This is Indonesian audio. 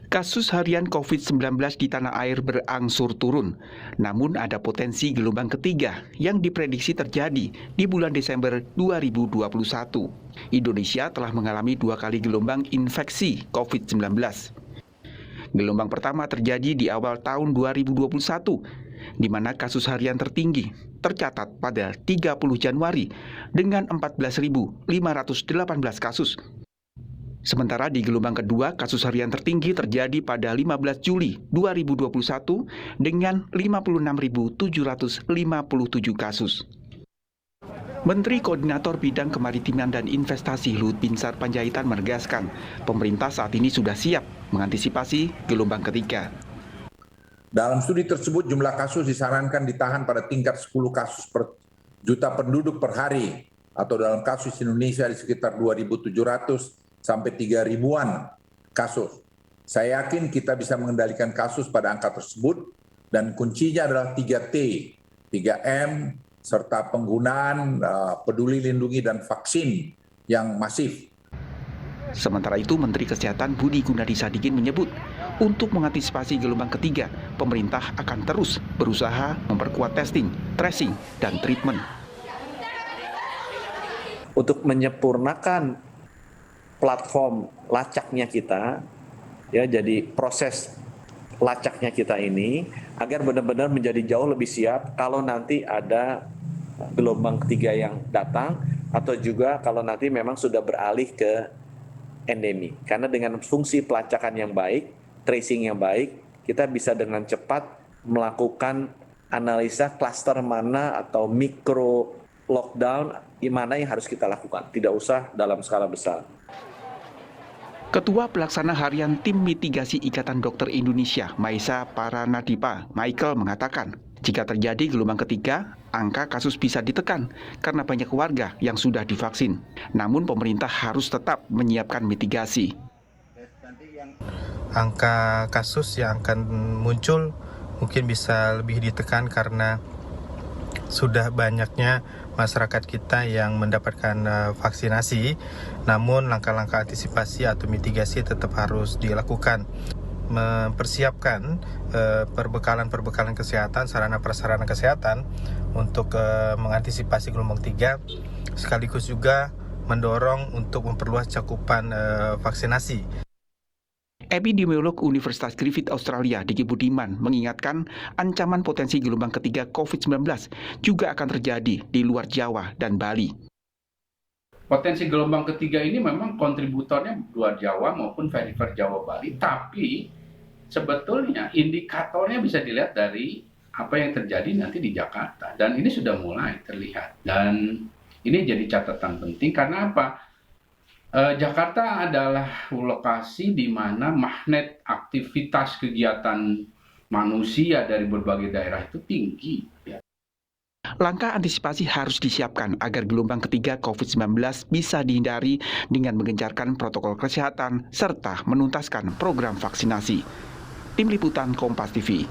Kasus harian COVID-19 di tanah air berangsur turun, namun ada potensi gelombang ketiga yang diprediksi terjadi di bulan Desember 2021. Indonesia telah mengalami 2 kali gelombang infeksi COVID-19. Gelombang pertama terjadi di awal tahun 2021, di mana kasus harian tertinggi tercatat pada 30 Januari dengan 14.518 kasus. Sementara di gelombang kedua, kasus harian tertinggi terjadi pada 15 Juli 2021 dengan 56.757 kasus. Menteri Koordinator Bidang Kemaritiman dan Investasi Luhut Binsar Panjaitan menegaskan, pemerintah saat ini sudah siap mengantisipasi gelombang ketiga. Dalam studi tersebut, jumlah kasus disarankan ditahan pada tingkat 10 kasus per juta penduduk per hari, atau dalam kasus Indonesia di sekitar 2.700 sampai 3.000-an kasus. Saya yakin kita bisa mengendalikan kasus pada angka tersebut dan kuncinya adalah 3T, 3M, serta penggunaan peduli lindungi dan vaksin yang masif. Sementara itu, Menteri Kesehatan Budi Gunadi Sadikin menyebut, untuk mengantisipasi gelombang ketiga, pemerintah akan terus berusaha memperkuat testing, tracing, dan treatment. Untuk menyempurnakan platform lacaknya kita, ya, jadi proses lacaknya kita ini agar benar-benar menjadi jauh lebih siap kalau nanti ada gelombang ketiga yang datang, atau juga kalau nanti memang sudah beralih ke endemi. Karena dengan fungsi pelacakan yang baik, tracing yang baik, kita bisa dengan cepat melakukan analisa klaster mana atau mikro lockdown mana yang harus kita lakukan, tidak usah dalam skala besar. Ketua Pelaksana Harian Tim Mitigasi Ikatan Dokter Indonesia, Maisa Paranadipa, Michael mengatakan, jika terjadi gelombang ketiga, angka kasus bisa ditekan karena banyak warga yang sudah divaksin. Namun pemerintah harus tetap menyiapkan mitigasi. Angka kasus yang akan muncul mungkin bisa lebih ditekan karena sudah banyaknya masyarakat kita yang mendapatkan vaksinasi, namun langkah-langkah antisipasi atau mitigasi tetap harus dilakukan. Mempersiapkan perbekalan kesehatan, sarana-prasarana kesehatan untuk mengantisipasi gelombang 3, sekaligus juga mendorong untuk memperluas cakupan vaksinasi. Epidemiolog Universitas Griffith Australia, Diki Budiman, mengingatkan ancaman potensi gelombang ketiga COVID-19 juga akan terjadi di luar Jawa dan Bali. Potensi gelombang ketiga ini memang kontributornya luar Jawa maupun perifer Jawa Bali, tapi sebetulnya indikatornya bisa dilihat dari apa yang terjadi nanti di Jakarta. Dan ini sudah mulai terlihat. Dan ini jadi catatan penting karena apa? Jakarta adalah lokasi di mana magnet aktivitas kegiatan manusia dari berbagai daerah itu tinggi. Langkah antisipasi harus disiapkan agar gelombang ketiga COVID-19 bisa dihindari dengan menggencarkan protokol kesehatan serta menuntaskan program vaksinasi. Tim Liputan Kompas TV.